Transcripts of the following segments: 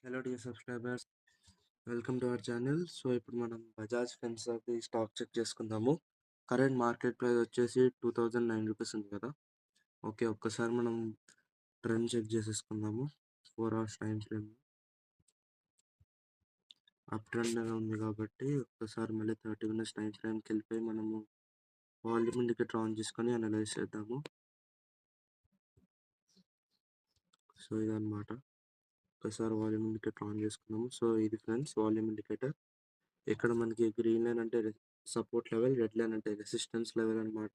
Hello dear subscribers, welcome to our channel. So ఇప్పుడు మనం Bajaj ఫిన్సర్వ్‌ది stock check చేసుకుందాము. Current market price వచ్చేసి 2009 rupees ఉంది కదా. ఓకే, ఒక్కసారి మనం ట్రెండ్ చెక్ చేసేసుకుందాము. 4 hours time frame up trend ఉంది కాబట్టి ఒక్కసారి మళ్ళీ 30 మినిట్స్ టైం ఫ్రేమ్కి వెళ్ళిపోయి మనము వాల్యూమ్ ఇండికేటర్ ఆన్ చేసుకొని అనలైజ్ చేద్దాము. సో ఇదన్నమాట, ఒక్కసారి వాల్యూమ్ ఇండికేటర్ ఆన్ చేసుకుందాము. సో ఇది ఫ్రెండ్స్ వాల్యూమ్ ఇండికేటర్. ఇక్కడ మనకి గ్రీన్ లైన్ అంటే సపోర్ట్ లెవెల్, రెడ్ లైన్ అంటే రెసిస్టెన్స్ లెవెల్ అన్నమాట.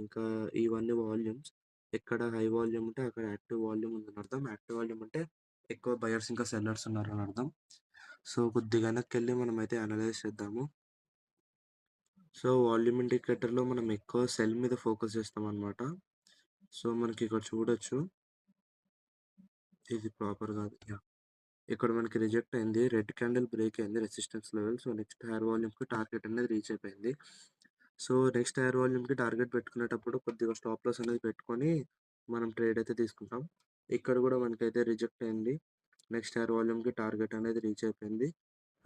ఇంకా ఇవన్నీ వాల్యూమ్స్. ఎక్కడ హై వాల్యూమ్ ఉంటే అక్కడ యాక్టివ్ వాల్యూమ్ ఉందని అర్థం. యాక్టివ్ వాల్యూమ్ అంటే ఎక్కువ బయర్స్ ఇంకా సెల్లర్స్ ఉన్నారని అర్థం. సో కొద్దిగా వెనక్కి మనం అయితే అనలైజ్ చేద్దాము. సో వాల్యూమ్ ఇండికేటర్లో మనం ఎక్కువ సెల్ మీద ఫోకస్ చేస్తాం అనమాట. సో మనకి ఇక్కడ చూడొచ్చు, ఇది ప్రాపర్ కాదు. ఇక్కడ మనకి రిజెక్ట్ అయింది, రెడ్ క్యాండిల్ బ్రేక్ అయింది resistance level. So next higher వాల్యూమ్కి టార్గెట్ అనేది రీచ్ అయిపోయింది. సో నెక్స్ట్ హైయర్ వాల్యూమ్కి టార్గెట్ పెట్టుకునేటప్పుడు కొద్దిగా స్టాప్ లాస్ అనేది పెట్టుకొని మనం ట్రేడ్ అయితే తీసుకుంటాం. ఇక్కడ కూడా మనకైతే రిజెక్ట్ అయింది, నెక్స్ట్ హైయర్ వాల్యూమ్కి టార్గెట్ అనేది రీచ్ అయిపోయింది.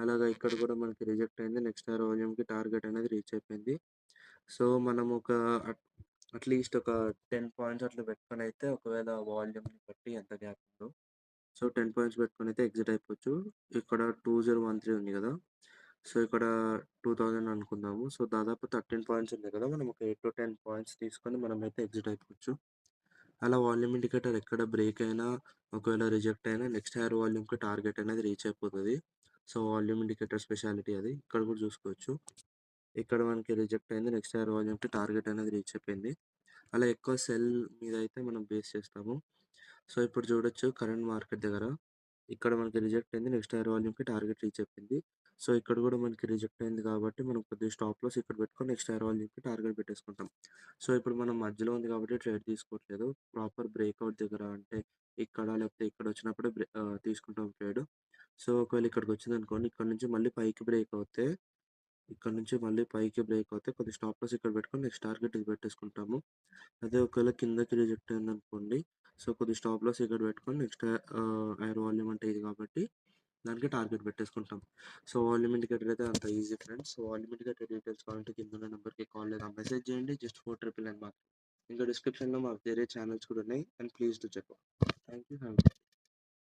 అలాగా ఇక్కడ కూడా మనకి రిజెక్ట్ అయింది, నెక్స్ట్ హైయర్ వాల్యూమ్కి టార్గెట్ అనేది రీచ్ అయిపోయింది. సో మనం ఒక అట్లీస్ట్ ఒక 10 పాయింట్స్ అట్లా పెట్టుకొని అయితే, ఒకవేళ వాల్యూమ్ని బట్టి ఎంత గ్యాప్ ఉందో సో 10 పాయింట్స్ పెట్టుకొని అయితే ఎగ్జిట్ అయిపోవచ్చు. ఇక్కడ 2013 ఉంది కదా, సో ఇక్కడ 2000 అనుకుందాము. సో దాదాపు 13 పాయింట్స్ ఉంది కదా, మనం ఒక 8 to 10 పాయింట్స్ తీసుకొని మనం అయితే ఎగ్జిట్ అయిపోవచ్చు. అలా వాల్యూమ్ ఇండికేటర్ ఎక్కడ బ్రేక్ అయినా, ఒకవేళ రిజెక్ట్ అయినా నెక్స్ట్ హైయర్ వాల్యూమ్కి టార్గెట్ అనేది రీచ్ అయిపోతుంది. సో వాల్యూమ్ ఇండికేటర్ స్పెషాలిటీ అది. ఇక్కడ కూడా చూసుకోవచ్చు, ఇక్కడ మనకి రిజెక్ట్ అయింది, నెక్స్ట్ హైయర్ వాల్యూమ్కి టార్గెట్ అనేది రీచ్ అయిపోయింది. అలా ఎక్కువ సెల్ మీద అయితే మనం బేస్ చేస్తాము. సో ఇప్పుడు చూడొచ్చు, కరెంట్ మార్కెట్ దగ్గర ఇక్కడ మనకి రిజెక్ట్ అయింది, నెక్స్ట్ హైయర్ వాల్యూమ్కి టార్గెట్ రీచ్ అయిపోయింది. సో ఇక్కడ కూడా మనకి రిజెక్ట్ అయింది కాబట్టి మనం కొద్దిగా స్టాప్ లాస్ ఇక్కడ పెట్టుకొని నెక్స్ట్ హైయర్ వాల్యూమ్కి టార్గెట్ పెట్టేసుకుంటాం. సో ఇప్పుడు మనం మధ్యలో ఉంది కాబట్టి ట్రేడ్ తీసుకోవట్లేదు, ప్రాపర్ బ్రేక్అవుట్ దగ్గర అంటే ఇక్కడ లేకపోతే ఇక్కడ వచ్చినప్పుడు తీసుకుంటాం ట్రేడ్. సో ఒకవేళ ఇక్కడికి వచ్చింది అనుకోండి, ఇక్కడ నుంచి మళ్ళీ పైకి బ్రేక్ అవుతే, ఇక్కడ నుంచి మళ్ళీ పైకి బ్రేక్ అవుతే కొద్ది స్టాప్ లాస్ ఇక్కడ పెట్టుకొని నెక్స్ట్ టార్గెట్ ఇది పెట్టేసుకుంటాము. అదే ఒకవేళ కిందకి రిజెక్ట్ అయింది అనుకోండి, సో కొద్ది స్టాప్ లాస్ ఇక్కడ పెట్టుకొని నెక్స్ట్ హైయర్ వాల్యూమ్ అంటే ఇది కాబట్టి దానికి టార్గెట్ పెట్టేసుకుంటాం. సో వాల్యూమ్ ఇండికేటర్ అయితే అంత easy friends. So volume indicator details కావాలంటే కింద ఉన్న నెంబర్కి కాల్ లేదా మెసేజ్ చేయండి, జస్ట్ 499 మాత్రం. ఇంకా డిస్క్రిప్షన్లో మాకు వేరే ఛానల్స్ కూడా ఉన్నాయి, and please to check. Thank you.